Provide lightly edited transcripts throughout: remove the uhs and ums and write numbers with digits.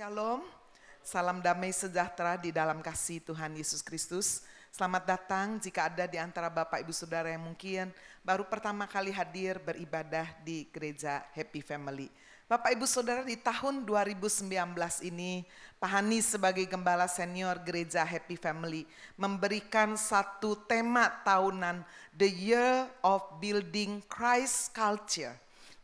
Shalom, salam damai sejahtera di dalam kasih Tuhan Yesus Kristus. Selamat datang jika ada di antara Bapak Ibu Saudara yang mungkin baru pertama kali hadir beribadah di gereja Happy Family. Bapak Ibu Saudara, di tahun 2019 ini Pak Hani sebagai Gembala Senior Gereja Happy Family memberikan satu tema tahunan, The Year of Building Christ Culture.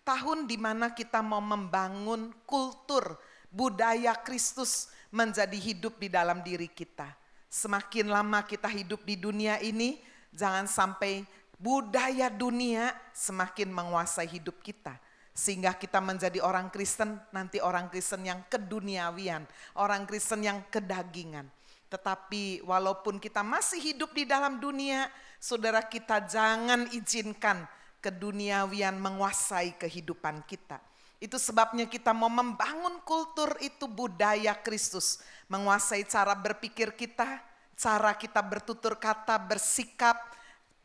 Tahun di mana kita mau membangun kultur budaya Kristus menjadi hidup di dalam diri kita. Semakin lama kita hidup di dunia ini, jangan sampai budaya dunia semakin menguasai hidup kita. Sehingga kita menjadi orang Kristen, nanti orang Kristen yang keduniawian, orang Kristen yang kedagingan. Tetapi walaupun kita masih hidup di dalam dunia, saudara, kita jangan izinkan keduniawian menguasai kehidupan kita. Itu sebabnya kita mau membangun kultur itu budaya Kristus. Menguasai cara berpikir kita, cara kita bertutur kata, bersikap,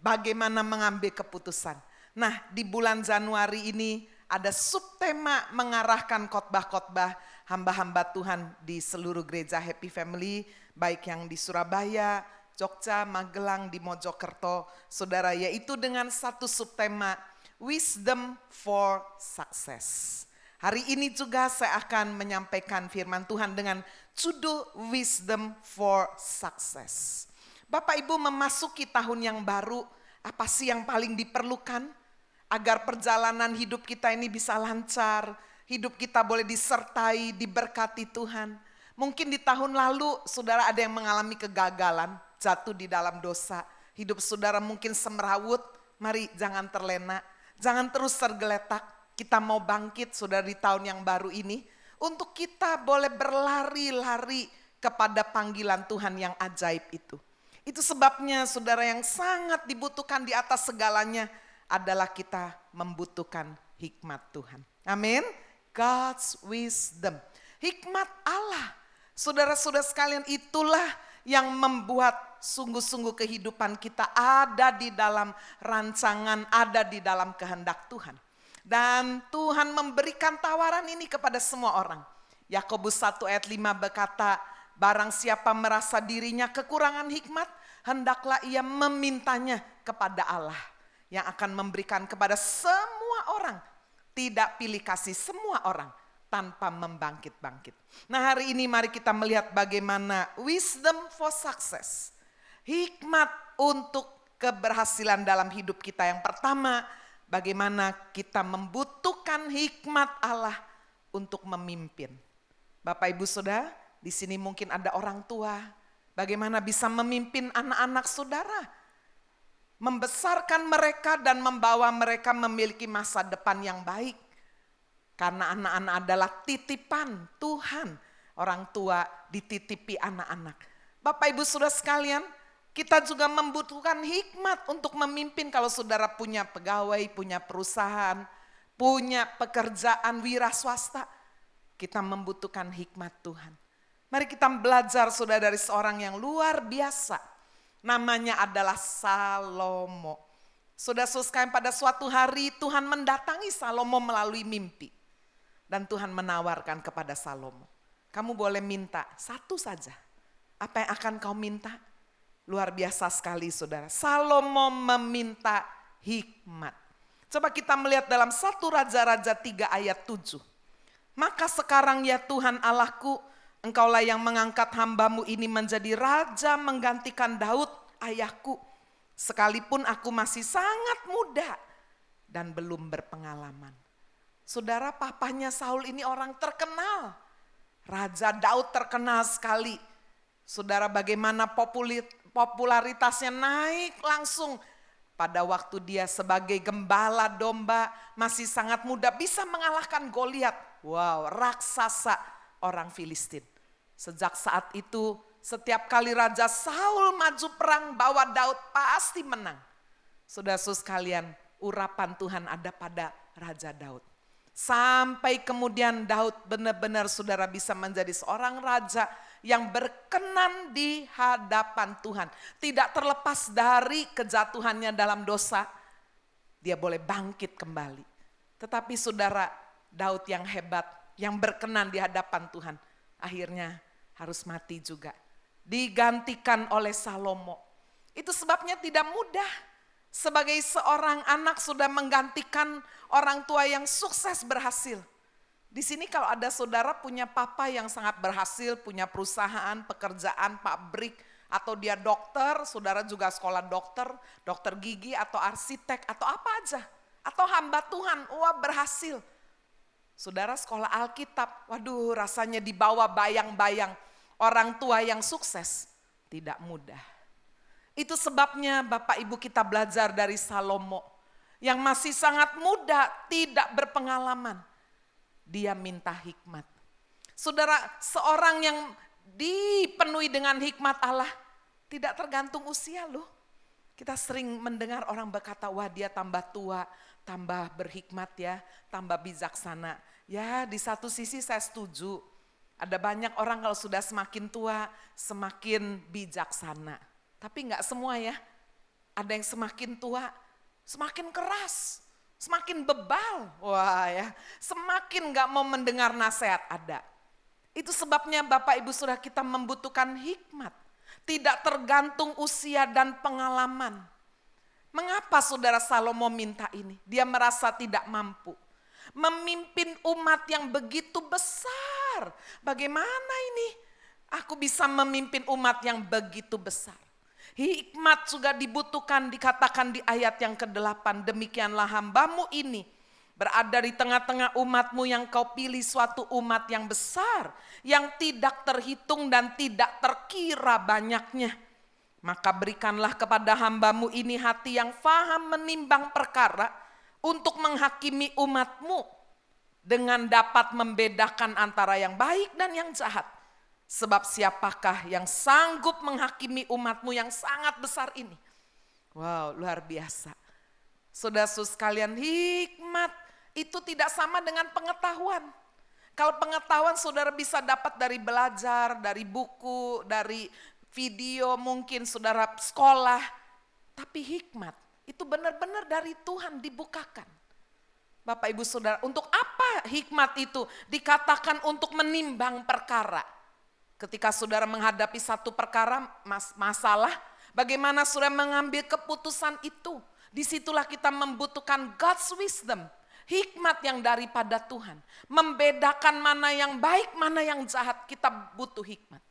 bagaimana mengambil keputusan. Nah, di bulan Januari ini ada subtema mengarahkan khotbah-khotbah hamba-hamba Tuhan di seluruh gereja Happy Family, baik yang di Surabaya, Jogja, Magelang, di Mojokerto, saudara, yaitu dengan satu subtema, Wisdom for Success. Hari ini juga saya akan menyampaikan firman Tuhan dengan judul Wisdom for Success. Bapak Ibu, memasuki tahun yang baru, apa sih yang paling diperlukan? Agar perjalanan hidup kita ini bisa lancar, hidup kita boleh disertai, diberkati Tuhan. Mungkin di tahun lalu saudara ada yang mengalami kegagalan, jatuh di dalam dosa. Hidup saudara mungkin semrawut, mari jangan terlena, jangan terus tergeletak. Kita mau bangkit saudara di tahun yang baru ini untuk kita boleh berlari-lari kepada panggilan Tuhan yang ajaib itu. Itu sebabnya saudara, yang sangat dibutuhkan di atas segalanya adalah kita membutuhkan hikmat Tuhan. Amin. God's wisdom. Hikmat Allah. Saudara-saudara sekalian, itulah yang membuat sungguh-sungguh kehidupan kita ada di dalam rancangan, ada di dalam kehendak Tuhan. Dan Tuhan memberikan tawaran ini kepada semua orang. Yakobus 1 ayat 5 berkata, barang siapa merasa dirinya kekurangan hikmat, hendaklah ia memintanya kepada Allah yang akan memberikan kepada semua orang. Tidak pilih kasih semua orang tanpa membangkit-bangkit. Nah, hari ini mari kita melihat bagaimana wisdom for success. Hikmat untuk keberhasilan dalam hidup kita. Yang pertama, bagaimana kita membutuhkan hikmat Allah untuk memimpin. Bapak Ibu Saudara, di sini mungkin ada orang tua. Bagaimana bisa memimpin anak-anak saudara? Membesarkan mereka dan membawa mereka memiliki masa depan yang baik. Karena anak-anak adalah titipan Tuhan. Orang tua dititipi anak-anak. Bapak Ibu Saudara sekalian, kita juga membutuhkan hikmat untuk memimpin. Kalau saudara punya pegawai, punya perusahaan, punya pekerjaan wira swasta, kita membutuhkan hikmat Tuhan. Mari kita belajar saudara dari seorang yang luar biasa. Namanya adalah Salomo. Saudara-saudara sekalian, pada suatu hari Tuhan mendatangi Salomo melalui mimpi. Dan Tuhan menawarkan kepada Salomo, kamu boleh minta satu saja. Apa yang akan kau minta? Luar biasa sekali saudara. Salomo meminta hikmat. Coba kita melihat dalam 1 Raja-Raja 3 ayat 7. Maka sekarang ya Tuhan Allahku, Engkaulah yang mengangkat hambamu ini menjadi raja menggantikan Daud ayahku. Sekalipun aku masih sangat muda dan belum berpengalaman. Saudara, papanya Saul ini orang terkenal. Raja Daud terkenal sekali. Saudara, bagaimana popularitasnya naik langsung pada waktu dia sebagai gembala domba, masih sangat muda, bisa mengalahkan Goliat. Wow, raksasa orang Filistin. Sejak saat itu setiap kali Raja Saul maju perang bawa Daud pasti menang. Saudara-saudara sekalian, urapan Tuhan ada pada Raja Daud. Sampai kemudian Daud benar-benar saudara bisa menjadi seorang raja yang berkenan di hadapan Tuhan. Tidak terlepas dari kejatuhannya dalam dosa, dia boleh bangkit kembali. Tetapi saudara, Daud yang hebat, yang berkenan di hadapan Tuhan, akhirnya harus mati juga. Digantikan oleh Salomo. Itu sebabnya tidak mudah sebagai seorang anak sudah menggantikan orang tua yang sukses berhasil. Di sini kalau ada saudara punya papa yang sangat berhasil, punya perusahaan, pekerjaan, pabrik, atau dia dokter, saudara juga sekolah dokter, dokter gigi atau arsitek atau apa aja. Atau hamba Tuhan, wah berhasil. Saudara sekolah Alkitab, waduh rasanya dibawa bayang-bayang orang tua yang sukses. Tidak mudah. Itu sebabnya Bapak Ibu kita belajar dari Salomo yang masih sangat muda, tidak berpengalaman. Dia minta hikmat. Saudara, seorang yang dipenuhi dengan hikmat Allah tidak tergantung usia loh. Kita sering mendengar orang berkata, wah dia tambah tua, tambah berhikmat ya, tambah bijaksana. Ya di satu sisi saya setuju. Ada banyak orang kalau sudah semakin tua, semakin bijaksana. Tapi enggak semua ya. Ada yang semakin tua, semakin keras, semakin bebal. Wah ya, semakin enggak mau mendengar nasihat ada. Itu sebabnya Bapak Ibu Saudara kita membutuhkan hikmat. Tidak tergantung usia dan pengalaman. Mengapa saudara Salomo minta ini? Dia merasa tidak mampu. Memimpin umat yang begitu besar. Bagaimana ini? Aku bisa memimpin umat yang begitu besar. Hikmat juga dibutuhkan, dikatakan di ayat yang ke-8. Demikianlah hambamu ini berada di tengah-tengah umatmu yang kau pilih, suatu umat yang besar, yang tidak terhitung dan tidak terkira banyaknya. Maka berikanlah kepada hambamu ini hati yang faham menimbang perkara untuk menghakimi umatmu dengan dapat membedakan antara yang baik dan yang jahat. Sebab siapakah yang sanggup menghakimi umatmu yang sangat besar ini? Wow, luar biasa. Saudara-saudara sekalian, hikmat itu tidak sama dengan pengetahuan. Kalau pengetahuan saudara bisa dapat dari belajar, dari buku, dari video, mungkin saudara sekolah. Tapi hikmat itu benar-benar dari Tuhan dibukakan. Bapak Ibu Saudara, untuk apa hikmat itu? Dikatakan untuk menimbang perkara. Ketika saudara menghadapi satu perkara, masalah, bagaimana saudara mengambil keputusan itu? Disitulah kita membutuhkan God's wisdom. Hikmat yang daripada Tuhan. Membedakan mana yang baik, mana yang jahat, kita butuh hikmat.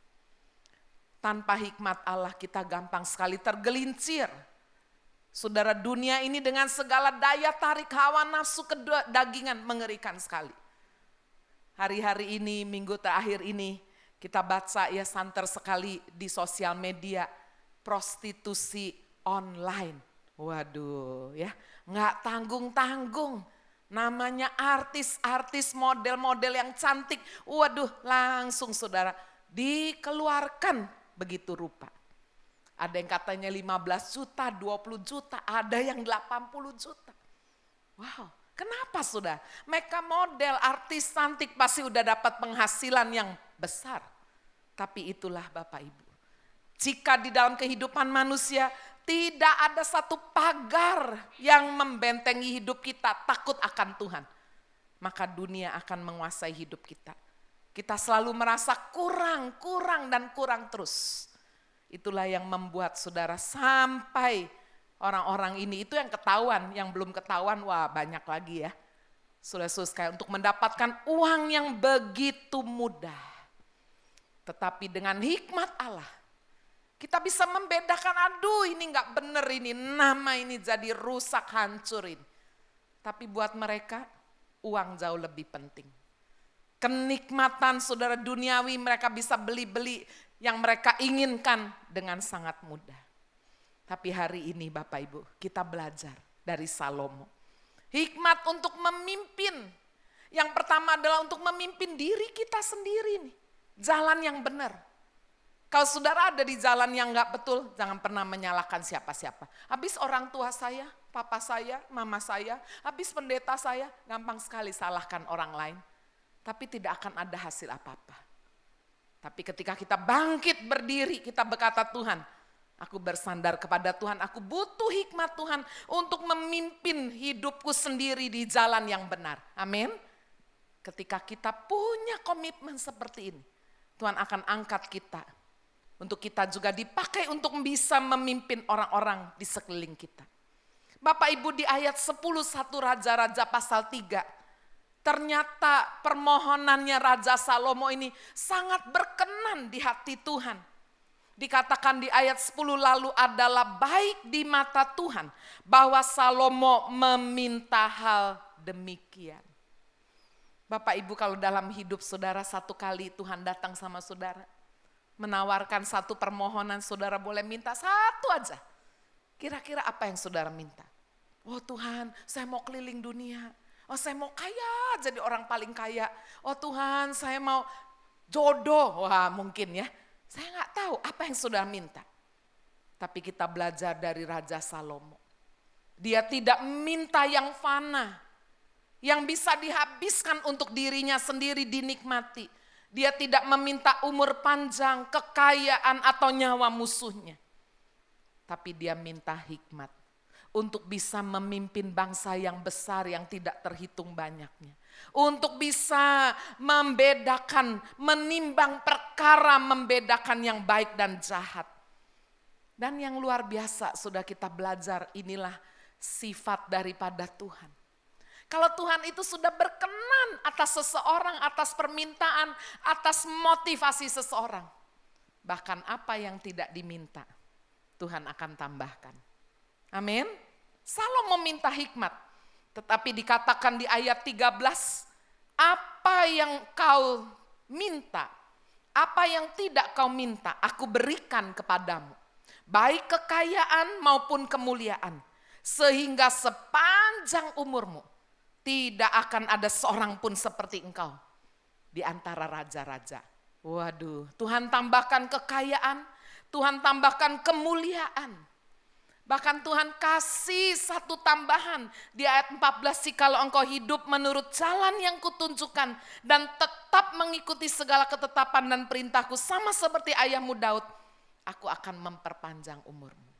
Tanpa hikmat Allah kita gampang sekali tergelincir. Saudara, dunia ini dengan segala daya tarik hawa nafsu kedagingan mengerikan sekali. Hari-hari ini, minggu terakhir ini, kita baca ya santer sekali di sosial media, prostitusi online. Waduh ya, nggak tanggung-tanggung. Namanya artis-artis, model-model yang cantik. Waduh, langsung saudara dikeluarkan begitu rupa. Ada yang katanya 15 juta, 20 juta, ada yang 80 juta. Wow, kenapa saudara? Mereka model, artis cantik pasti udah dapat penghasilan yang besar. Tapi itulah Bapak Ibu. Jika di dalam kehidupan manusia tidak ada satu pagar yang membentengi hidup kita takut akan Tuhan, maka dunia akan menguasai hidup kita. Kita selalu merasa kurang dan kurang terus. Itulah yang membuat saudara sampai orang-orang ini, itu yang ketahuan, yang belum ketahuan wah banyak lagi ya. Saudara-saudara sekalian, untuk mendapatkan uang yang begitu mudah. Tetapi dengan hikmat Allah, kita bisa membedakan, aduh ini gak bener ini, nama ini jadi rusak, hancurin. Tapi buat mereka, uang jauh lebih penting. Kenikmatan saudara duniawi mereka bisa beli-beli yang mereka inginkan dengan sangat mudah. Tapi hari ini Bapak Ibu, kita belajar dari Salomo. Hikmat untuk memimpin. Yang pertama adalah untuk memimpin diri kita sendiri nih. Jalan yang benar. Kalau saudara ada di jalan yang gak betul, jangan pernah menyalahkan siapa-siapa. Habis orang tua saya, papa saya, mama saya, habis pendeta saya, gampang sekali salahkan orang lain. Tapi tidak akan ada hasil apa-apa. Tapi ketika kita bangkit berdiri, kita berkata, Tuhan, aku bersandar kepada Tuhan, aku butuh hikmat Tuhan untuk memimpin hidupku sendiri di jalan yang benar. Amin. Ketika kita punya komitmen seperti ini, Tuhan akan angkat kita. Untuk kita juga dipakai untuk bisa memimpin orang-orang di sekeliling kita. Bapak Ibu, di ayat 10 1 Raja-Raja pasal 3. Ternyata permohonannya Raja Salomo ini sangat berkenan di hati Tuhan. Dikatakan di ayat 10, lalu adalah baik di mata Tuhan bahwa Salomo meminta hal demikian. Bapak Ibu, kalau dalam hidup saudara satu kali Tuhan datang sama saudara, menawarkan satu permohonan, saudara boleh minta satu aja. Kira-kira apa yang saudara minta? Oh Tuhan, saya mau keliling dunia. Oh saya mau kaya, jadi orang paling kaya. Oh Tuhan, saya mau jodoh. Wah mungkin ya. Saya nggak tahu apa yang saudara minta. Tapi kita belajar dari Raja Salomo. Dia tidak minta yang fana, yang bisa dihabiskan untuk dirinya sendiri dinikmati. Dia tidak meminta umur panjang, kekayaan atau nyawa musuhnya. Tapi dia minta hikmat untuk bisa memimpin bangsa yang besar yang tidak terhitung banyaknya. Untuk bisa membedakan, menimbang perkara, membedakan yang baik dan jahat. Dan yang luar biasa sudah kita belajar, inilah sifat daripada Tuhan. Kalau Tuhan itu sudah berkenan atas seseorang, atas permintaan, atas motivasi seseorang. Bahkan apa yang tidak diminta, Tuhan akan tambahkan. Amin. Salomo meminta hikmat. Tetapi dikatakan di ayat 13, apa yang kau minta, apa yang tidak kau minta, aku berikan kepadamu. Baik kekayaan maupun kemuliaan. Sehingga sepanjang umurmu, tidak akan ada seorang pun seperti engkau di antara raja-raja. Waduh, Tuhan tambahkan kekayaan, Tuhan tambahkan kemuliaan. Bahkan Tuhan kasih satu tambahan di ayat 14, "Jikalau engkau hidup menurut jalan yang kutunjukkan dan tetap mengikuti segala ketetapan dan perintahku sama seperti ayahmu Daud, aku akan memperpanjang umurmu."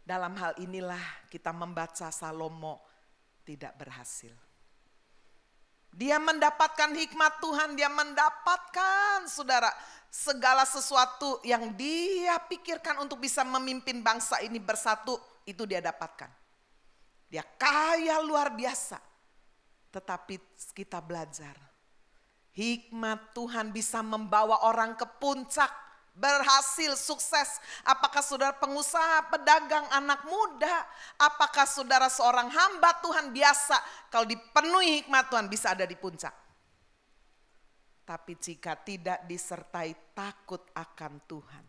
Dalam hal inilah kita membaca Salomo tidak berhasil. Dia mendapatkan hikmat Tuhan, dia mendapatkan saudara segala sesuatu yang dia pikirkan untuk bisa memimpin bangsa ini bersatu, itu dia dapatkan. Dia kaya luar biasa. Tetapi kita belajar, hikmat Tuhan bisa membawa orang ke puncak, berhasil, sukses. Apakah saudara pengusaha, pedagang, anak muda, apakah saudara seorang hamba Tuhan biasa, kalau dipenuhi hikmat Tuhan bisa ada di puncak. Tapi jika tidak disertai takut akan Tuhan,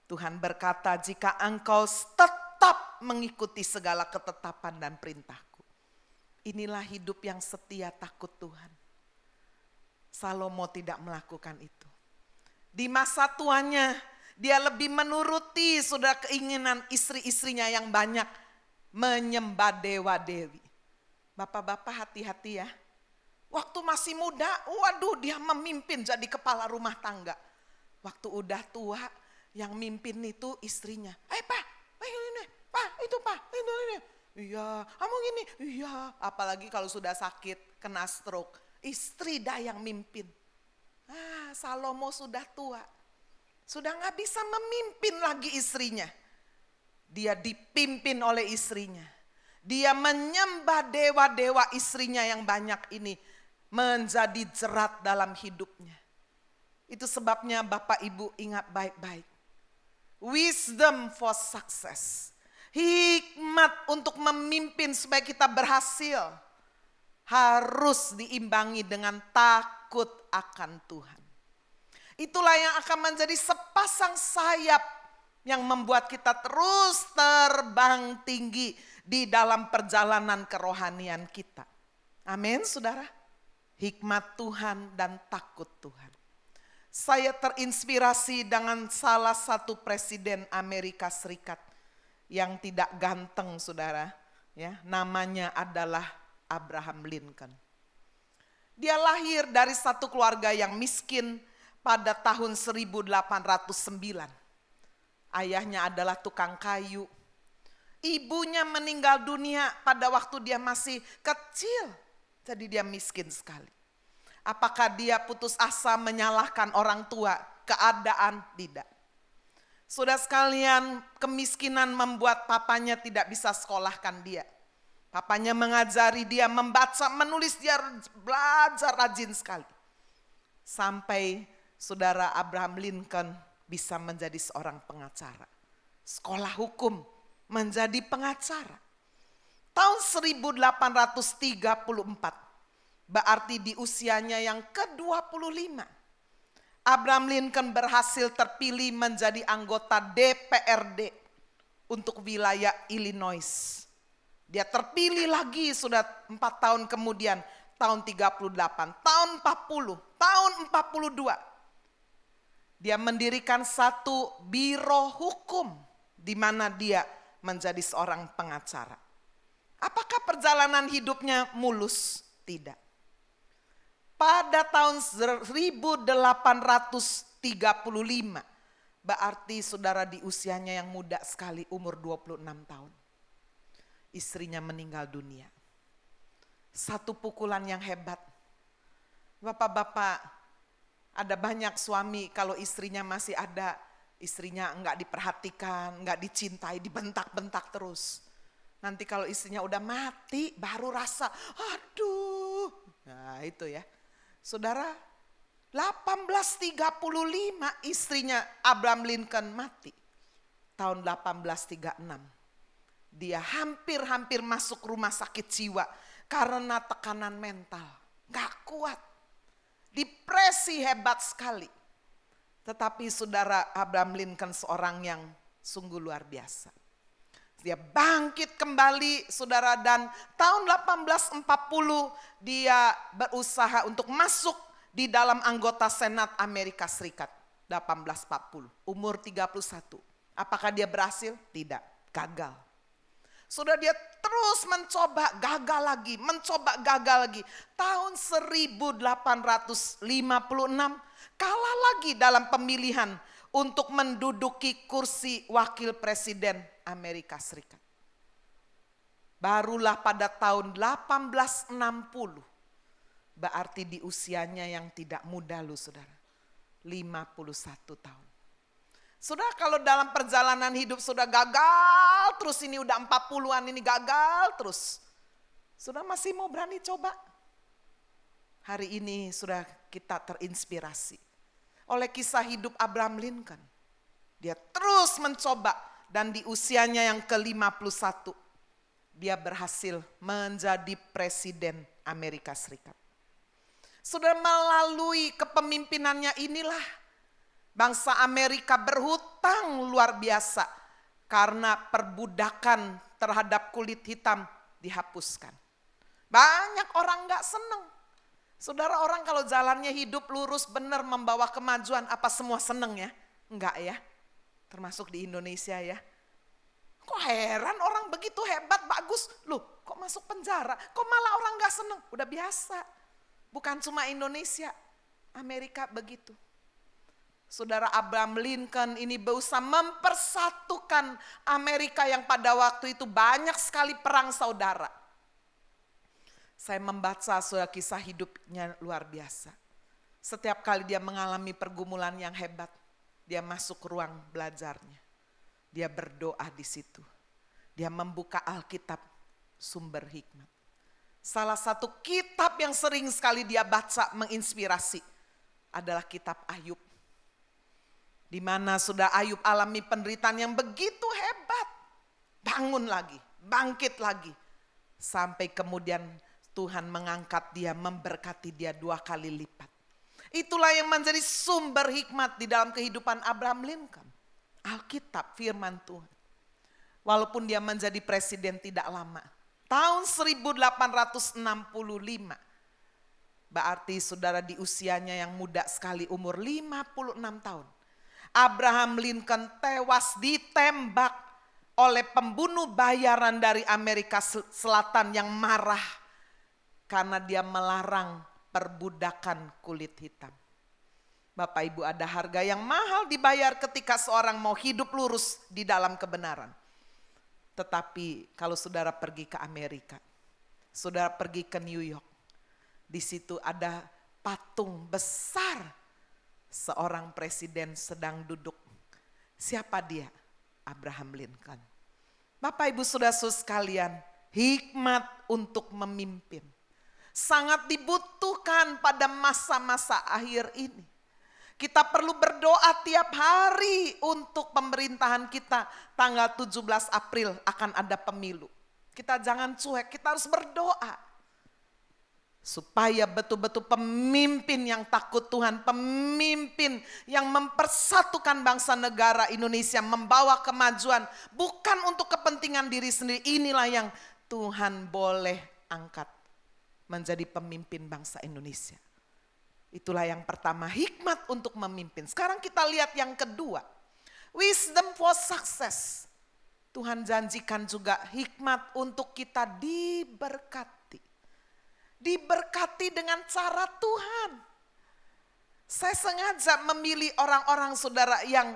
Tuhan berkata, jika engkau tetap mengikuti segala ketetapan dan perintahku, inilah hidup yang setia takut Tuhan. Salomo tidak melakukan itu. Di masa tuanya dia lebih menuruti saudara keinginan istri-istrinya yang banyak, menyembah dewa-dewi. Bapak-bapak hati-hati ya. Waktu masih muda, waduh dia memimpin jadi kepala rumah tangga. Waktu udah tua, yang mimpin itu istrinya. Pak, ini, Pak, itu Pak, ini. Iya, kamu gini, iya. Apalagi kalau sudah sakit, kena stroke, istri dah yang mimpin. Salomo sudah tua, sudah gak bisa memimpin lagi istrinya. Dia dipimpin oleh istrinya. Dia menyembah dewa-dewa istrinya yang banyak ini menjadi jerat dalam hidupnya. Itu sebabnya Bapak Ibu ingat baik-baik. Wisdom for success. Hikmat untuk memimpin supaya kita berhasil harus diimbangi dengan takut akan Tuhan. Itulah yang akan menjadi sepasang sayap yang membuat kita terus terbang tinggi di dalam perjalanan kerohanian kita. Amin, saudara. Hikmat Tuhan dan takut Tuhan. Saya terinspirasi dengan salah satu presiden Amerika Serikat yang tidak ganteng, saudara. Ya, namanya adalah Abraham Lincoln. Dia lahir dari satu keluarga yang miskin pada tahun 1809. Ayahnya adalah tukang kayu. Ibunya meninggal dunia pada waktu dia masih kecil. Jadi dia miskin sekali. Apakah dia putus asa menyalahkan orang tua? Keadaan tidak. Saudara sekalian, kemiskinan membuat papanya tidak bisa sekolahkan dia. Papanya mengajari dia membaca, menulis, dia belajar rajin sekali. Sampai saudara Abraham Lincoln bisa menjadi seorang pengacara. Sekolah hukum, menjadi pengacara. Tahun 1834. Berarti di usianya yang ke-25. Abraham Lincoln berhasil terpilih menjadi anggota DPRD untuk wilayah Illinois. Dia terpilih lagi sudah 4 tahun kemudian, tahun 38, tahun 40, tahun 42. Dia mendirikan satu biro hukum di mana dia menjadi seorang pengacara. Apakah perjalanan hidupnya mulus? Tidak. Pada tahun 1835, berarti saudara di usianya yang muda sekali, umur 26 tahun. Istrinya meninggal dunia. Satu pukulan yang hebat. Bapak-bapak, ada banyak suami kalau istrinya masih ada, istrinya enggak diperhatikan, enggak dicintai, dibentak-bentak terus. Nanti kalau istrinya udah mati, baru rasa, aduh. Nah itu ya. Saudara, 1835 istrinya Abraham Lincoln mati. Tahun 1836. Dia hampir-hampir masuk rumah sakit jiwa karena tekanan mental. Gak kuat. Depresi hebat sekali. Tetapi saudara Abraham Lincoln seorang yang sungguh luar biasa. Dia bangkit kembali saudara, dan tahun 1840 dia berusaha untuk masuk di dalam anggota Senat Amerika Serikat. 1840, umur 31. Apakah dia berhasil? Tidak, gagal. Sudah dia terus mencoba, gagal lagi, mencoba, gagal lagi. Tahun 1856 kalah lagi dalam pemilihan untuk menduduki kursi wakil presiden Amerika Serikat. Barulah pada tahun 1860, berarti di usianya yang tidak muda loh saudara, 51 tahun. Saudara, kalau dalam perjalanan hidup sudah gagal terus, ini udah 40-an ini gagal terus, saudara masih mau berani coba? Hari ini sudah kita terinspirasi oleh kisah hidup Abraham Lincoln. Dia terus mencoba, dan di usianya yang ke-51 dia berhasil menjadi presiden Amerika Serikat. Sudah melalui kepemimpinannya inilah bangsa Amerika berhutang luar biasa karena perbudakan terhadap kulit hitam dihapuskan. Banyak orang gak seneng. Saudara, orang kalau jalannya hidup lurus benar membawa kemajuan, apa semua seneng ya? Enggak ya. Termasuk di Indonesia ya. Kok heran orang begitu hebat, bagus. Loh kok masuk penjara, kok malah orang gak seneng. Udah biasa. Bukan cuma Indonesia, Amerika begitu. Saudara, Abraham Lincoln ini berusaha mempersatukan Amerika yang pada waktu itu banyak sekali perang saudara. Saya membaca saudara kisah hidupnya luar biasa. Setiap kali dia mengalami pergumulan yang hebat, dia masuk ke ruang belajarnya. Dia berdoa di situ. Dia membuka Alkitab, sumber hikmat. Salah satu kitab yang sering sekali dia baca menginspirasi adalah kitab Ayub. Di mana sudah Ayub alami penderitaan yang begitu hebat. Bangun lagi, bangkit lagi. Sampai kemudian Tuhan mengangkat dia, memberkati dia 2 kali lipat. Itulah yang menjadi sumber hikmat di dalam kehidupan Abraham Lincoln. Alkitab, firman Tuhan. Walaupun dia menjadi presiden tidak lama. Tahun 1865. Berarti saudara di usianya yang muda sekali, umur 56 tahun. Abraham Lincoln tewas ditembak oleh pembunuh bayaran dari Amerika Selatan yang marah karena dia melarang perbudakan kulit hitam. Bapak Ibu, ada harga yang mahal dibayar ketika seorang mau hidup lurus di dalam kebenaran. Tetapi kalau saudara pergi ke Amerika, saudara pergi ke New York, di situ ada patung besar. Seorang presiden sedang duduk. Siapa dia? Abraham Lincoln. Bapak Ibu Saudara-saudara sekalian, hikmat untuk memimpin sangat dibutuhkan pada masa-masa akhir ini. Kita perlu berdoa tiap hari untuk pemerintahan kita. Tanggal 17 April akan ada pemilu. Kita jangan cuek, kita harus berdoa. Supaya betul-betul pemimpin yang takut Tuhan, pemimpin yang mempersatukan bangsa negara Indonesia, membawa kemajuan. Bukan untuk kepentingan diri sendiri, inilah yang Tuhan boleh angkat menjadi pemimpin bangsa Indonesia. Itulah yang pertama, hikmat untuk memimpin. Sekarang kita lihat yang kedua, wisdom for success. Tuhan janjikan juga hikmat untuk kita diberkati. Diberkati dengan cara Tuhan. Saya sengaja memilih orang-orang saudara yang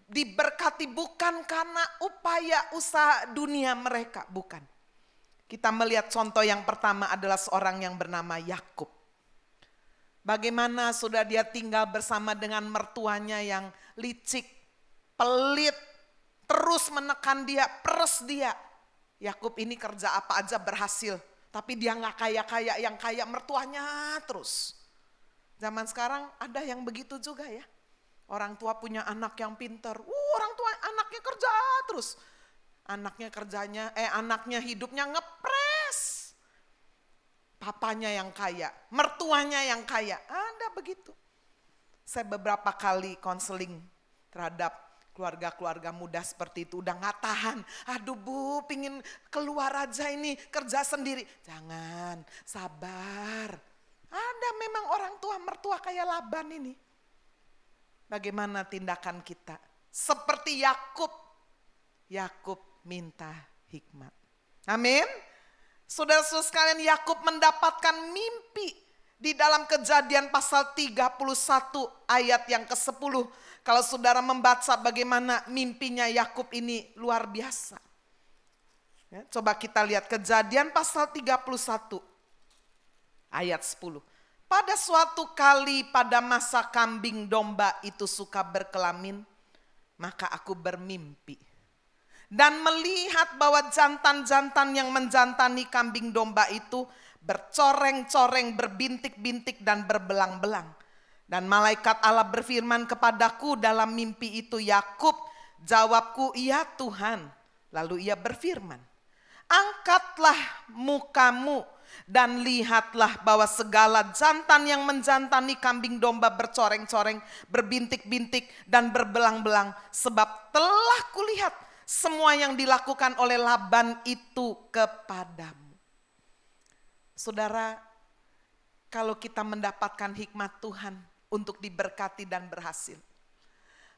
diberkati bukan karena upaya usaha dunia mereka, bukan. Kita melihat contoh yang pertama adalah seorang yang bernama Yakub. Bagaimana sudah dia tinggal bersama dengan mertuanya yang licik, pelit, terus menekan dia, peres dia. Yakub ini kerja apa aja berhasil, tapi dia gak kaya-kaya, yang kaya mertuanya terus. Zaman sekarang ada yang begitu juga ya. Orang tua punya anak yang pinter, orang tua anaknya kerja terus. Anaknya hidupnya ngepres. Papanya yang kaya, mertuanya yang kaya, ada begitu. Saya beberapa kali konseling terhadap keluarga-keluarga muda seperti itu, udah gak tahan. Aduh Bu, pingin keluar aja ini, kerja sendiri. Jangan, sabar. Ada memang orang tua mertua kayak Laban ini. Bagaimana tindakan kita? Seperti Yakub. Yakub minta hikmat. Amin. Saudara-saudara sekalian, Yakub mendapatkan mimpi di dalam Kejadian pasal 31 ayat yang ke-10. Kalau saudara membaca bagaimana mimpinya Yakub ini luar biasa. Ya, coba kita lihat Kejadian pasal 31 ayat 10. Pada suatu kali pada masa kambing domba itu suka berkelamin, maka aku bermimpi. Dan melihat bahwa jantan-jantan yang menjantani kambing domba itu bercoreng-coreng, berbintik-bintik dan berbelang-belang. Dan malaikat Allah berfirman kepadaku dalam mimpi itu, Yakub. Jawabku, iya Tuhan. Lalu ia berfirman, angkatlah mukamu dan lihatlah bahwa segala jantan yang menjantani kambing domba bercoreng-coreng, berbintik-bintik dan berbelang-belang. Sebab telah kulihat semua yang dilakukan oleh Laban itu kepadamu. Saudara, kalau kita mendapatkan hikmat Tuhan untuk diberkati dan berhasil,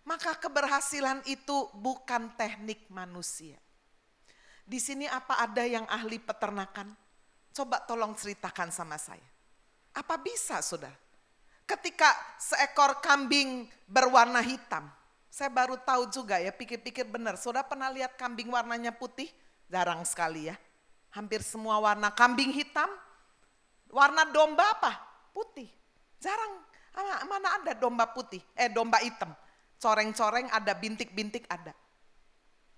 maka keberhasilan itu bukan teknik manusia. Di sini apa ada yang ahli peternakan? Coba tolong ceritakan sama saya. Apa bisa saudara? Ketika seekor kambing berwarna hitam, saya baru tahu juga ya, pikir-pikir benar. Saudara pernah lihat kambing warnanya putih? Jarang sekali ya. Hampir semua warna kambing hitam. Warna domba apa? Putih. Jarang. Mana ada domba putih? Domba hitam. Coreng-coreng ada, bintik-bintik ada.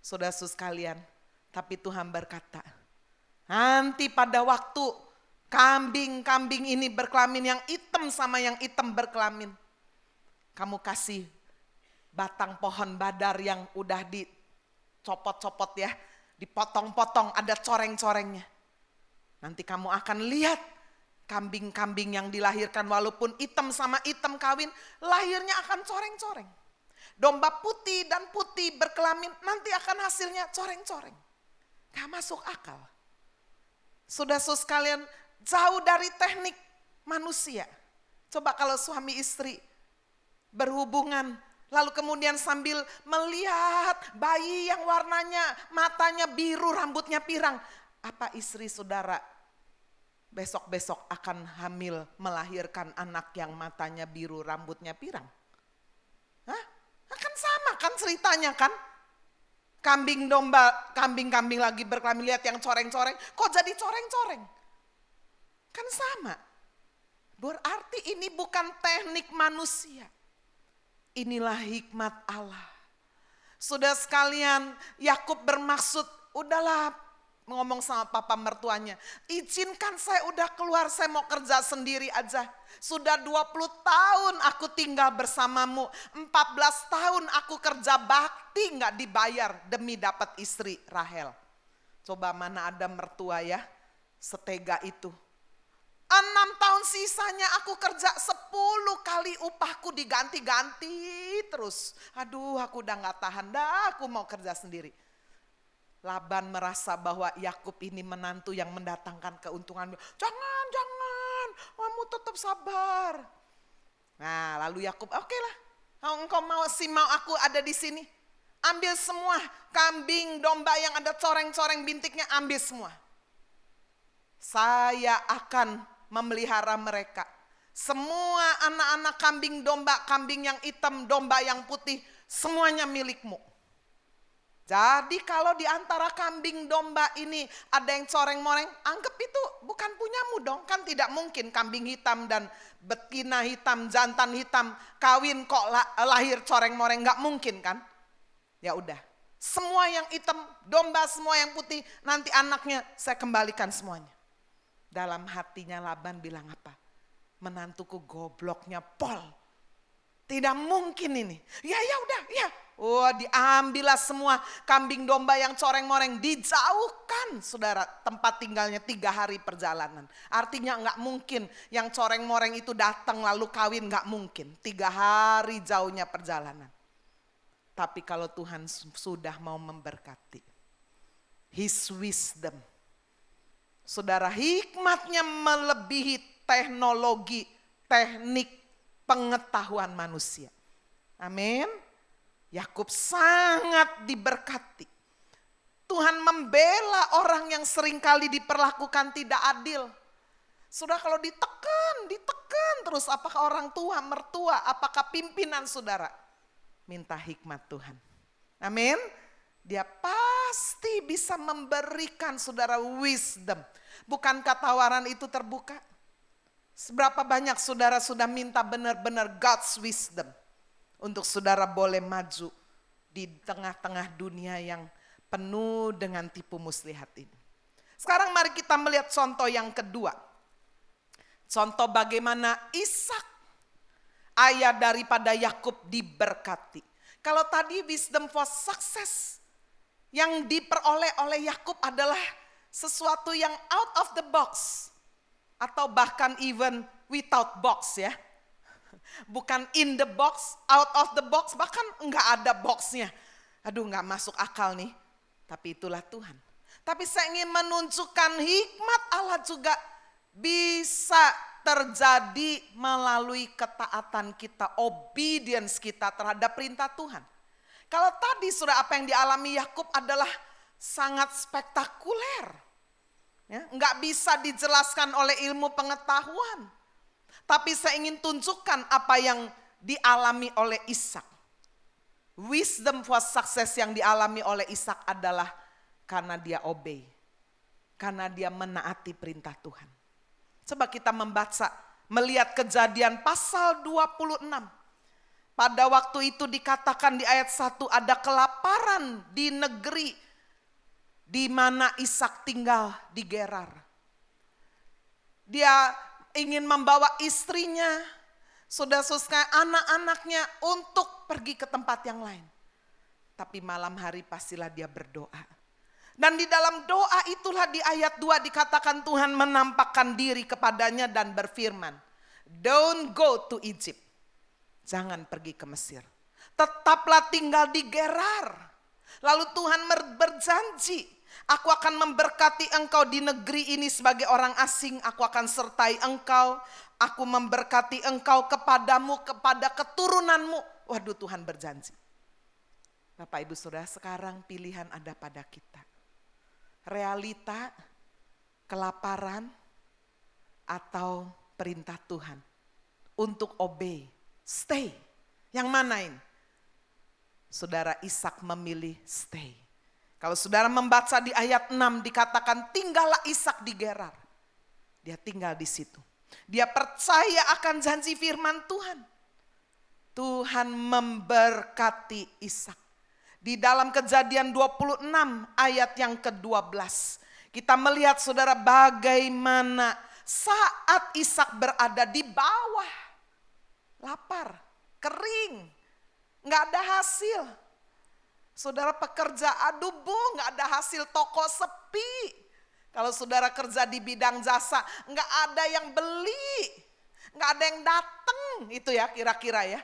Saudara-saudara sekalian, tapi Tuhan berkata, nanti pada waktu kambing-kambing ini berkelamin, yang hitam sama yang hitam berkelamin, kamu kasih batang pohon badar yang udah dicopot-copot ya, dipotong-potong, ada coreng-corengnya. Nanti kamu akan lihat kambing-kambing yang dilahirkan walaupun hitam sama hitam kawin, lahirnya akan coreng-coreng. Domba putih dan putih berkelamin, nanti akan hasilnya coreng-coreng. Gak masuk akal. Saudara-saudara sekalian, jauh dari teknik manusia. Coba kalau suami istri berhubungan, lalu kemudian sambil melihat bayi yang warnanya, matanya biru, rambutnya pirang. Apa istri saudara besok-besok akan hamil melahirkan anak yang matanya biru, rambutnya pirang? Hah? Akan sama kan ceritanya kan? Kambing domba, kambing-kambing lagi berkelamin, lihat yang coreng-coreng, kok jadi coreng-coreng? Kan sama. Berarti ini bukan teknik manusia. Inilah hikmat Allah. Sudah sekalian, Yakub bermaksud, udahlah, ngomong sama papa mertuanya, izinkan saya udah keluar, saya mau kerja sendiri aja. Sudah 20 tahun aku tinggal bersamamu, 14 tahun aku kerja bakti gak dibayar demi dapat istri Rahel. Coba mana ada mertua ya, setega itu. 6 tahun sisanya aku kerja 10 kali upahku diganti-ganti terus. Aduh, aku udah gak tahan dah, aku mau kerja sendiri. Laban merasa bahwa Yakub ini menantu yang mendatangkan keuntungan. Jangan, kamu tetap sabar. Nah, lalu Yakub, oke lah, engkau mau aku ada di sini. Ambil semua kambing, domba yang ada coreng-coreng bintiknya, ambil semua. Saya akan memelihara mereka. Semua anak-anak kambing domba, kambing yang hitam, domba yang putih, semuanya milikmu. Jadi kalau di antara kambing domba ini ada yang coreng-moreng, anggap itu bukan punyamu dong. Kan tidak mungkin kambing hitam dan betina hitam, jantan hitam, kawin kok lahir coreng-moreng, gak mungkin kan. Ya udah, semua yang hitam, domba semua yang putih, nanti anaknya saya kembalikan semuanya. Dalam hatinya Laban bilang apa? Menantuku gobloknya pol. Tidak mungkin ini. Ya udah, ya. Oh, diambillah semua kambing domba yang coreng-moreng, dijauhkan saudara tempat tinggalnya 3 hari perjalanan. Artinya nggak mungkin yang coreng-moreng itu datang lalu kawin, nggak mungkin. 3 hari jauhnya perjalanan. Tapi kalau Tuhan sudah mau memberkati, His wisdom, saudara, hikmatnya melebihi teknologi, teknik, pengetahuan manusia. Amin. Yakub sangat diberkati. Tuhan membela orang yang seringkali diperlakukan tidak adil. Sudah kalau ditekan terus, apakah orang tua, mertua, apakah pimpinan saudara? Minta hikmat Tuhan. Amin. Dia pasti bisa memberikan saudara wisdom. Bukankah tawaran itu terbuka? Seberapa banyak saudara sudah minta benar-benar God's wisdom untuk saudara boleh maju di tengah-tengah dunia yang penuh dengan tipu muslihat ini. Sekarang mari kita melihat contoh yang kedua. Contoh bagaimana Ishak, ayah daripada Yakub, diberkati. Kalau tadi wisdom for success yang diperoleh oleh Yakub adalah sesuatu yang out of the box. Atau bahkan even without box ya. Bukan in the box, out of the box, bahkan enggak ada boxnya. Aduh, enggak masuk akal nih. Tapi itulah Tuhan. Tapi saya ingin menunjukkan hikmat Allah juga bisa terjadi melalui ketaatan kita, obedience kita terhadap perintah Tuhan. Kalau tadi sudah apa yang dialami Yakub adalah sangat spektakuler. Ya, enggak bisa dijelaskan oleh ilmu pengetahuan. Tapi saya ingin tunjukkan apa yang dialami oleh Ishak. Wisdom for success yang dialami oleh Ishak adalah karena dia obey. Karena dia menaati perintah Tuhan. Coba kita membaca, melihat Kejadian pasal 26. Pada waktu itu dikatakan di ayat 1, ada kelaparan di negeri di mana Ishak tinggal di Gerar. Dia ingin membawa istrinya, saudara-saudara, anak-anaknya untuk pergi ke tempat yang lain. Tapi malam hari pastilah dia berdoa. Dan di dalam doa itulah di ayat 2 dikatakan Tuhan menampakkan diri kepadanya dan berfirman, "Don't go to Egypt." Jangan pergi ke Mesir. Tetaplah tinggal di Gerar. Lalu Tuhan berjanji, aku akan memberkati engkau di negeri ini sebagai orang asing. Aku akan sertai engkau. Aku memberkati engkau kepadamu, kepada keturunanmu. Waduh, Tuhan berjanji. Bapak Ibu Saudara, sekarang pilihan ada pada kita. Realita, kelaparan, atau perintah Tuhan untuk obey, stay. Yang mana ini? Saudara, Ishak memilih stay. Kalau saudara membaca di ayat 6 dikatakan tinggallah Ishak di Gerar. Dia tinggal di situ. Dia percaya akan janji firman Tuhan. Tuhan memberkati Ishak. Di dalam Kejadian 26 ayat yang ke-12. Kita melihat saudara bagaimana saat Ishak berada di bawah. Lapar, kering, gak ada hasil. Saudara pekerja, aduh bu gak ada hasil, toko sepi. Kalau saudara kerja di bidang jasa, gak ada yang beli, gak ada yang datang. Itu ya kira-kira ya.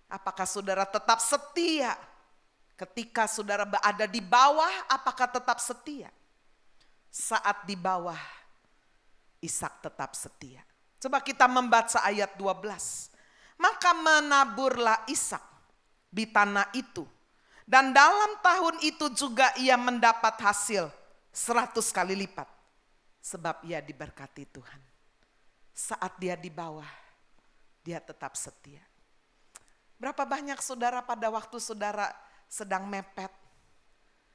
Apakah saudara tetap setia? Ketika saudara berada di bawah, apakah tetap setia? Saat di bawah, Ishak tetap setia. Coba kita membaca ayat 12. Maka menaburlah Ishak di tanah itu. Dan dalam tahun itu juga ia mendapat hasil 100 kali lipat. Sebab ia diberkati Tuhan. Saat dia di bawah, dia tetap setia. Berapa banyak saudara pada waktu saudara sedang mepet,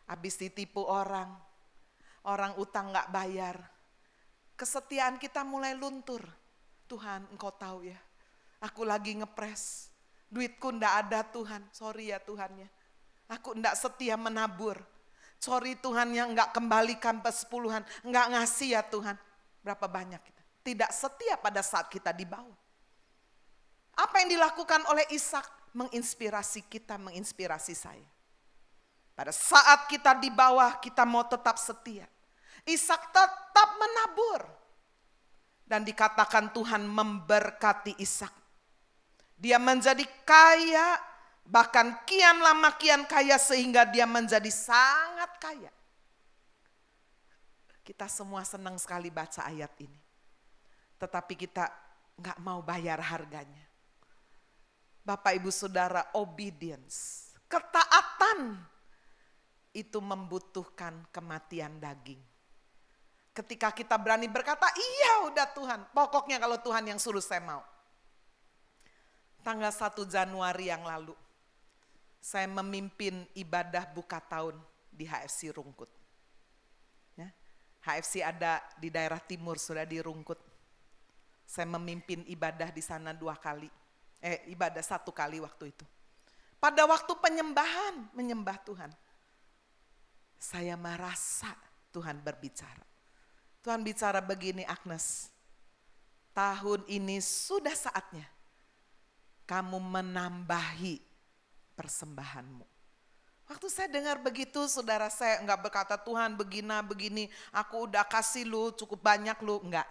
habis ditipu orang utang gak bayar, kesetiaan kita mulai luntur. Tuhan engkau tahu ya, aku lagi ngepres, duitku ndak ada Tuhan, sorry ya Tuhan ya. Aku ndak setia menabur, sorry Tuhan yang nggak kembalikan persepuluhan, nggak ngasih ya Tuhan. Berapa banyak kita tidak setia pada saat kita di bawah. Apa yang dilakukan oleh Ishak menginspirasi kita, menginspirasi saya. Pada saat kita di bawah kita mau tetap setia. Ishak tetap menabur. Dan dikatakan Tuhan memberkati Ishak. Dia menjadi kaya, bahkan kian lama kian kaya sehingga dia menjadi sangat kaya. Kita semua senang sekali baca ayat ini. Tetapi kita gak mau bayar harganya. Bapak ibu saudara, obedience, ketaatan itu membutuhkan kematian daging. Ketika kita berani berkata, iya udah Tuhan, pokoknya kalau Tuhan yang suruh saya mau. Tanggal 1 Januari yang lalu, saya memimpin ibadah buka tahun di HFC Rungkut. Ya, HFC ada di daerah timur, sudah di Rungkut. Saya memimpin ibadah di sana 2 kali. Ibadah 1 kali waktu itu. Pada waktu penyembahan, menyembah Tuhan. Saya merasa Tuhan berbicara. Tuhan bicara begini, Agnes. Tahun ini sudah saatnya kamu menambahi persembahanmu. Waktu saya dengar begitu, saudara saya enggak berkata Tuhan begini, aku udah kasih lu cukup banyak lu, enggak.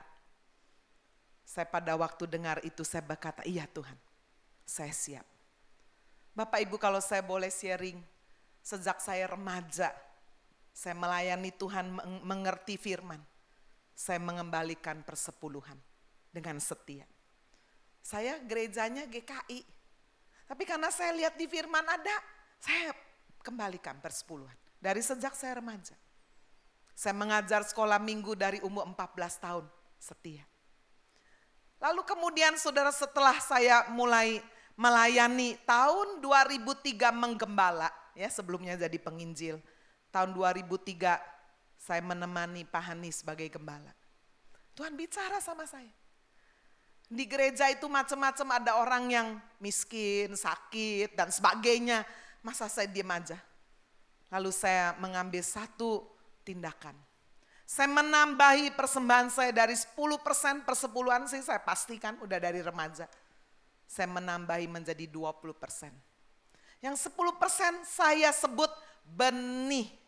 Saya pada waktu dengar itu saya berkata, iya Tuhan, saya siap. Bapak Ibu kalau saya boleh sharing, sejak saya remaja, saya melayani Tuhan mengerti firman. Saya mengembalikan persepuluhan dengan setia. Saya gerejanya GKI. Tapi karena saya lihat di firman ada, saya kembalikan persepuluhan. Dari sejak saya remaja. Saya mengajar sekolah minggu dari umur 14 tahun, setia. Lalu kemudian saudara setelah saya mulai melayani tahun 2003 menggembala, ya sebelumnya jadi penginjil. Tahun 2003 saya menemani Pak Hani sebagai gembala. Tuhan bicara sama saya. Di gereja itu macam-macam, ada orang yang miskin, sakit dan sebagainya. Masa saya diam aja? Lalu saya mengambil satu tindakan. Saya menambahi persembahan saya dari 10% persepuluhan sih saya pastikan udah dari remaja. Saya menambahi menjadi 20%. Yang 10% saya sebut benih.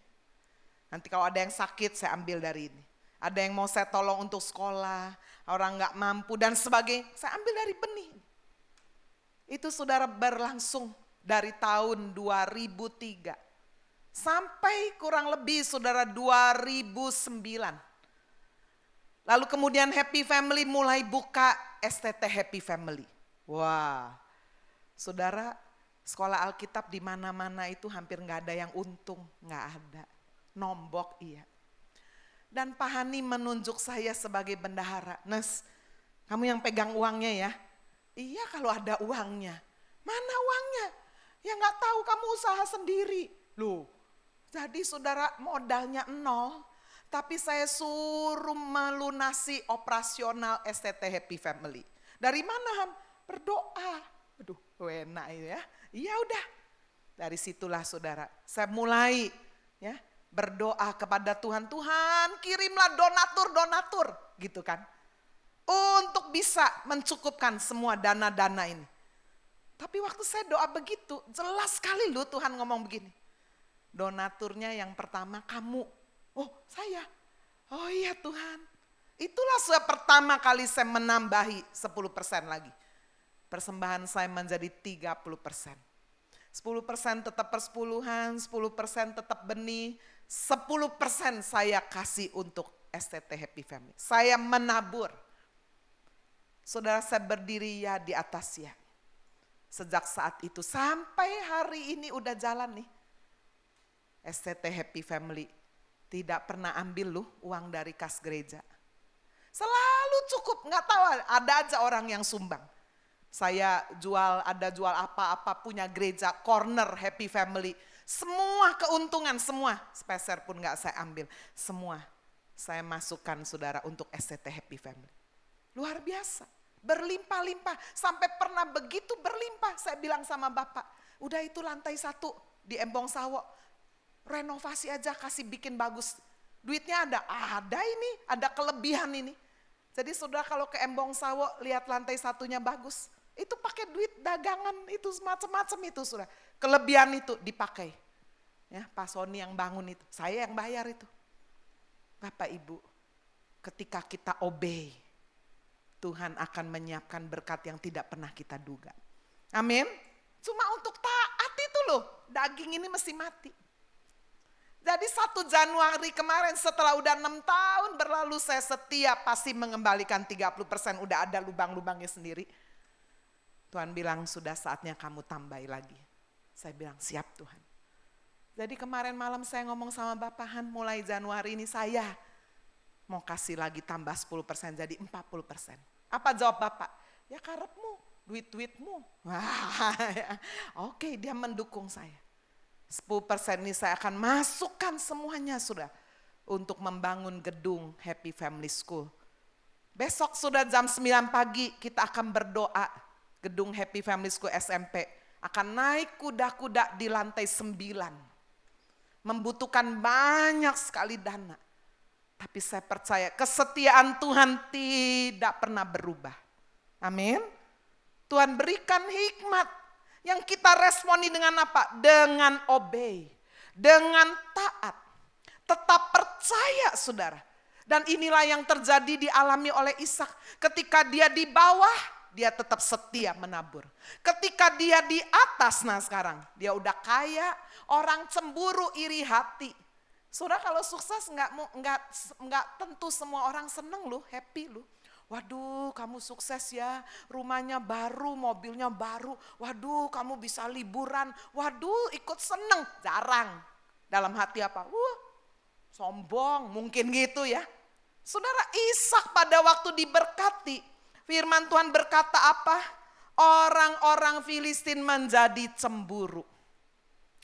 Nanti kalau ada yang sakit saya ambil dari ini. Ada yang mau saya tolong untuk sekolah, orang gak mampu dan sebagainya. Saya ambil dari benih. Itu saudara berlangsung dari tahun 2003. Sampai kurang lebih saudara 2009. Lalu kemudian Happy Family mulai buka STT Happy Family. Wah, saudara sekolah Alkitab di mana-mana itu hampir gak ada yang untung, gak ada. Nombok iya. Dan Pak Hani menunjuk saya sebagai bendahara. Nes, kamu yang pegang uangnya ya. Iya kalau ada uangnya. Mana uangnya? Ya gak tahu, kamu usaha sendiri. Loh, jadi saudara modalnya 0. tapi saya suruh melunasi operasional STT Happy Family. Dari mana Ham? Berdoa. Aduh, enak ya. Iya udah. Dari situlah saudara, saya mulai ya berdoa kepada Tuhan. Tuhan kirimlah donatur gitu kan. Untuk bisa mencukupkan semua dana-dana ini. Tapi waktu saya doa begitu, jelas sekali loh Tuhan ngomong begini. Donaturnya yang pertama kamu. Oh saya. Oh iya Tuhan. Itulah pertama kali saya menambahi 10% lagi. Persembahan saya menjadi 30%. 10% tetap persepuluhan, 10% tetap benih, 10% saya kasih untuk STT Happy Family. Saya menabur. Saudara, saya berdiri ya di atas ya. Sejak saat itu sampai hari ini udah jalan nih. STT Happy Family tidak pernah ambil loh uang dari kas gereja. Selalu cukup, nggak tahu ada aja orang yang sumbang. Saya jual apa-apa punya gereja, corner Happy Family. Semua keuntungan, semua sepeser pun gak saya ambil. Semua saya masukkan saudara untuk STT Happy Family. Luar biasa, berlimpah-limpah. Sampai pernah begitu berlimpah, saya bilang sama Bapak. Udah itu lantai 1 di Embong Sawo. Renovasi aja kasih bikin bagus. Duitnya ada ini, ada kelebihan ini. Jadi saudara kalau ke Embong Sawo lihat lantai 1-nya bagus. Itu pakai duit dagangan itu macam-macam itu sudah. Kelebihan itu dipakai. Ya, Pak Sony yang bangun itu, saya yang bayar itu. Bapak Ibu, ketika kita obey, Tuhan akan menyiapkan berkat yang tidak pernah kita duga. Amin. Cuma untuk taat itu loh, daging ini mesti mati. Jadi 1 Januari kemarin setelah udah 6 tahun berlalu saya setia pasti mengembalikan 30%, udah ada lubang-lubangnya sendiri. Tuhan bilang sudah saatnya kamu tambahi lagi. Saya bilang siap Tuhan. Jadi kemarin malam saya ngomong sama Bapak Han, mulai Januari ini saya mau kasih lagi tambah 10% jadi 40%. Apa jawab Bapak? Ya karepmu, duit-duitmu. Oke, dia mendukung saya. 10% ini saya akan masukkan semuanya sudah. Untuk membangun gedung Happy Family School. Besok sudah jam 9 pagi kita akan berdoa. Gedung Happy Family School SMP akan naik kuda-kuda di lantai 9. Membutuhkan banyak sekali dana. Tapi saya percaya kesetiaan Tuhan tidak pernah berubah. Amin. Tuhan berikan hikmat yang kita responi dengan apa? Dengan obey. Dengan taat. Tetap percaya saudara. Dan inilah yang terjadi dialami oleh Ishak. Ketika dia di bawah, dia tetap setia menabur. Ketika dia di atas, nah sekarang dia udah kaya, orang cemburu iri hati. Saudara kalau sukses nggak tentu semua orang seneng loh, happy loh. Waduh kamu sukses ya, rumahnya baru, mobilnya baru. Waduh kamu bisa liburan, waduh ikut seneng. Jarang. Dalam hati apa? Sombong, mungkin gitu ya. Saudara Ishak pada waktu diberkati, firman Tuhan berkata apa? Orang-orang Filistin menjadi cemburu.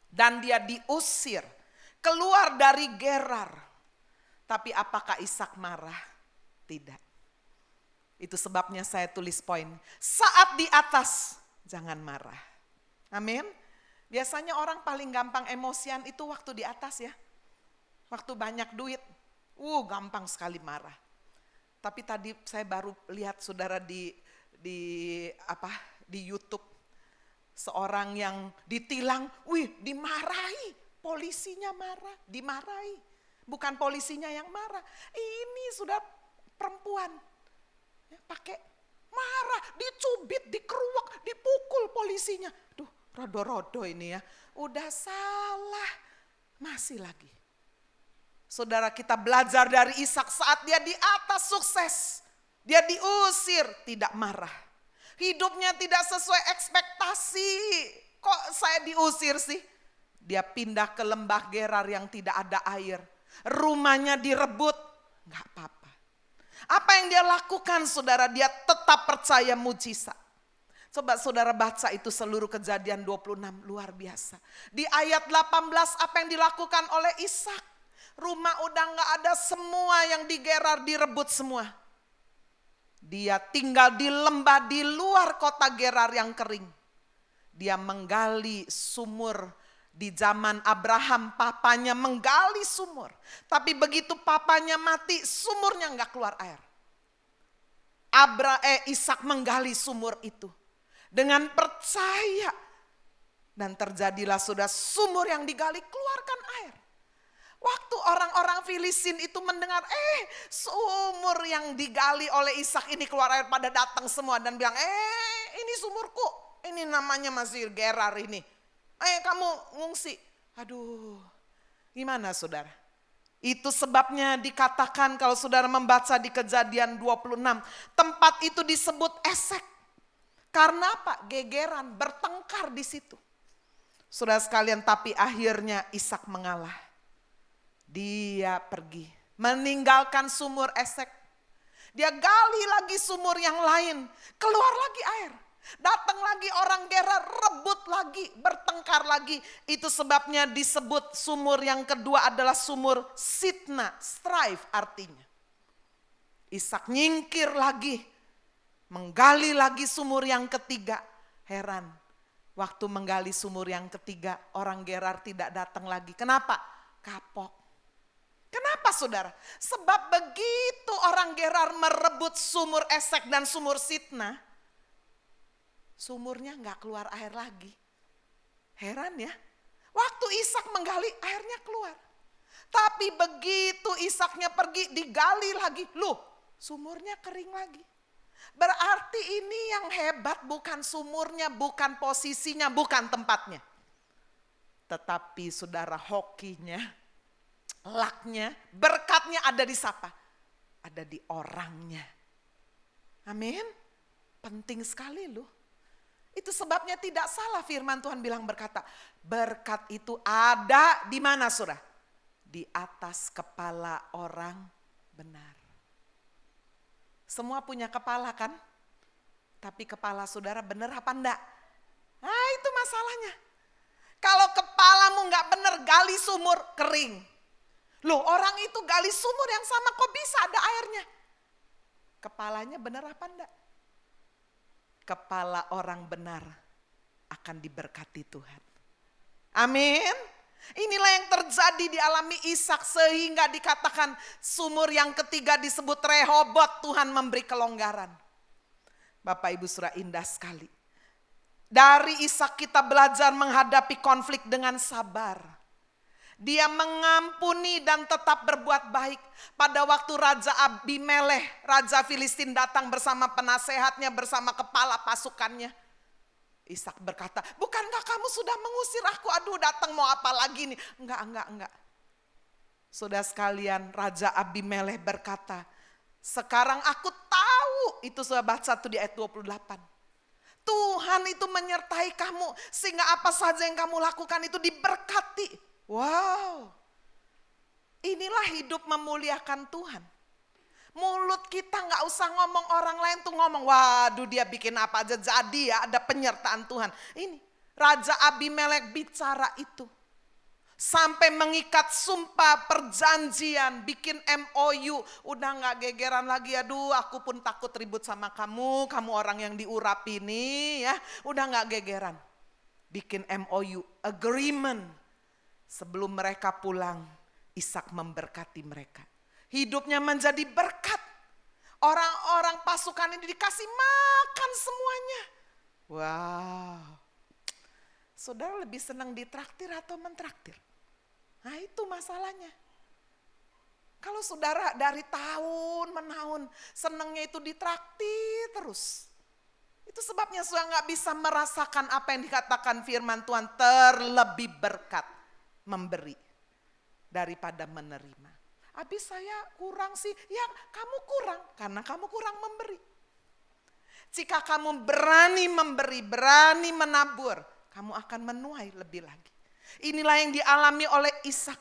Dan dia diusir, keluar dari Gerar. Tapi apakah Ishak marah? Tidak. Itu sebabnya saya tulis poin. Saat di atas, jangan marah. Amin. Biasanya orang paling gampang emosian itu waktu di atas ya. Waktu banyak duit, gampang sekali marah. Tapi tadi saya baru lihat saudara di YouTube. Seorang yang ditilang, dimarahi. Polisinya marah, dimarahi. Bukan polisinya yang marah. Ini sudah perempuan. Ya, pakai marah, dicubit, dikeruak, dipukul polisinya. Duh, rodo-rodo ini ya. Udah salah, masih lagi. Saudara kita belajar dari Ishak saat dia di atas sukses. Dia diusir, tidak marah. Hidupnya tidak sesuai ekspektasi. Kok saya diusir sih? Dia pindah ke lembah Gerar yang tidak ada air. Rumahnya direbut, gak apa-apa. Apa yang dia lakukan saudara? Dia tetap percaya mujizat. Coba saudara baca itu seluruh Kejadian 26, luar biasa. Di ayat 18 apa yang dilakukan oleh Ishak? Rumah udah gak ada, semua yang di Gerar direbut semua. Dia tinggal di lembah di luar kota Gerar yang kering. Dia menggali sumur. Di zaman Abraham papanya menggali sumur. Tapi begitu papanya mati, sumurnya gak keluar air. Ishak menggali sumur itu. Dengan percaya. Dan terjadilah sudah sumur yang digali keluarkan air. Waktu orang-orang Filistin itu mendengar, sumur yang digali oleh Ishak ini keluar air, pada datang semua dan bilang, ini sumurku, ini namanya masih Gerar ini. Kamu ngungsi. Aduh, gimana saudara? Itu sebabnya dikatakan kalau saudara membaca di Kejadian 26, tempat itu disebut Esek. Karena apa? Gegeran, bertengkar di situ. Saudara sekalian, tapi akhirnya Ishak mengalah. Dia pergi, meninggalkan sumur Esek. Dia gali lagi sumur yang lain, keluar lagi air. Datang lagi orang Gerar, rebut lagi, bertengkar lagi. Itu sebabnya disebut sumur yang kedua adalah sumur Sitna, strife artinya. Ishak nyingkir lagi, menggali lagi sumur yang ketiga. Heran, waktu menggali sumur yang ketiga, orang Gerar tidak datang lagi. Kenapa? Kapok. Kenapa saudara? Sebab begitu orang Gerar merebut sumur Esek dan sumur Sitna, sumurnya gak keluar air lagi. Heran ya. Waktu Ishak menggali, airnya keluar. Tapi begitu Ishaknya pergi, digali lagi. Loh, sumurnya kering lagi. Berarti ini yang hebat bukan sumurnya, bukan posisinya, bukan tempatnya. Tetapi saudara, hokinya, laknya, berkatnya ada di siapa? Ada di orangnya. Amin. Penting sekali loh. Itu sebabnya tidak salah firman Tuhan bilang berkata, berkat itu ada di mana saudara? Di atas kepala orang benar. Semua punya kepala kan? Tapi kepala saudara benar apa enggak? Nah itu masalahnya. Kalau kepalamu enggak benar, gali sumur kering. Loh, orang itu gali sumur yang sama kok bisa ada airnya? Kepalanya benar apa enggak? Kepala orang benar akan diberkati Tuhan. Amin. Inilah yang terjadi dialami Ishak sehingga dikatakan sumur yang ketiga disebut Rehobot, Tuhan memberi kelonggaran. Bapak Ibu saudara, indah sekali. Dari Ishak kita belajar menghadapi konflik dengan sabar. Dia mengampuni dan tetap berbuat baik. Pada waktu Raja Abimelech, Raja Filistin datang bersama penasehatnya, bersama kepala pasukannya. Ishak berkata, bukankah kamu sudah mengusir aku? Aduh, datang mau apa lagi nih? Enggak. Saudara sekalian, Raja Abimelech berkata, sekarang aku tahu, itu sudah baca tuh di ayat 28. Tuhan itu menyertai kamu, sehingga apa saja yang kamu lakukan itu diberkati. Wow, inilah hidup memuliakan Tuhan. Mulut kita gak usah ngomong orang lain tuh ngomong, waduh dia bikin apa aja jadi ya, ada penyertaan Tuhan. Ini Raja Abimelech bicara itu. Sampai mengikat sumpah perjanjian, bikin MOU. Udah gak gegeran lagi, aduh aku pun takut ribut sama kamu orang yang diurap ini ya. Udah gak gegeran. Bikin MOU, agreement. Sebelum mereka pulang, Ishak memberkati mereka. Hidupnya menjadi berkat. Orang-orang pasukan ini dikasih makan semuanya. Wow. Saudara lebih senang ditraktir atau mentraktir? Nah itu masalahnya. Kalau saudara dari tahun menahun senangnya itu ditraktir terus. Itu sebabnya saudara gak bisa merasakan apa yang dikatakan firman Tuhan, terlebih berkat memberi daripada menerima. Habis saya kurang sih, ya kamu kurang karena kamu kurang memberi. Jika kamu berani memberi, berani menabur, kamu akan menuai lebih lagi. Inilah yang dialami oleh Ishak.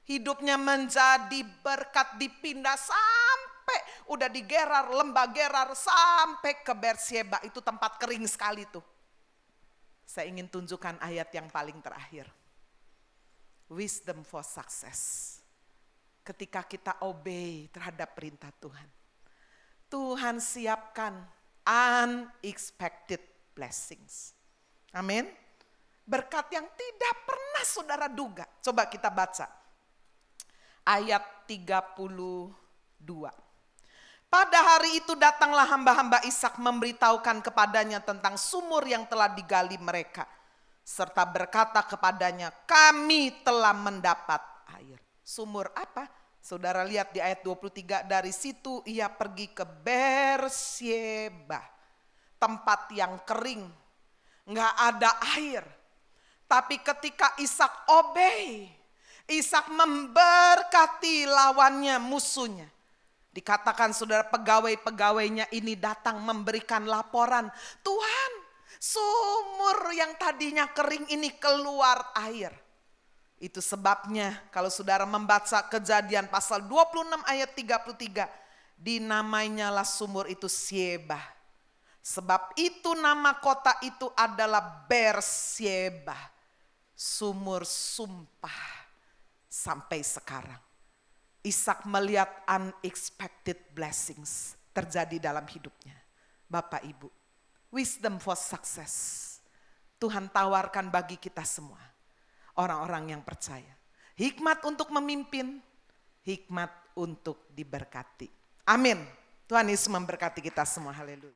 Hidupnya menjadi berkat, dipindah sampai udah di Gerar, lembah Gerar sampai ke Beersheba, itu tempat kering sekali tuh. Saya ingin tunjukkan ayat yang paling terakhir. Wisdom for success. ketika kita obey terhadap perintah Tuhan. Tuhan siapkan unexpected blessings. Amin. Berkat yang tidak pernah saudara duga. Coba kita baca. Ayat 32. Pada hari itu datanglah hamba-hamba Ishak memberitahukan kepadanya tentang sumur yang telah digali mereka. Serta berkata kepadanya, kami telah mendapat air. Sumur apa? Saudara lihat di ayat 23, dari situ ia pergi ke Beersheba. Tempat yang kering, nggak ada air. Tapi ketika Ishak obey, Ishak memberkati lawannya, musuhnya. Dikatakan saudara, pegawai-pegawainya ini datang memberikan laporan. Tuhan, sumur yang tadinya kering ini keluar air. Itu sebabnya kalau saudara membaca Kejadian pasal 26 ayat 33. Dinamainyalah sumur itu Sheba. Sebab itu nama kota itu adalah Beersheba. Sumur sumpah sampai sekarang. Ishak melihat unexpected blessings terjadi dalam hidupnya. Bapak Ibu, wisdom for success. Tuhan tawarkan bagi kita semua. Orang-orang yang percaya. Hikmat untuk memimpin, hikmat untuk diberkati. Amin. Tuhan Yesus memberkati kita semua. Haleluya.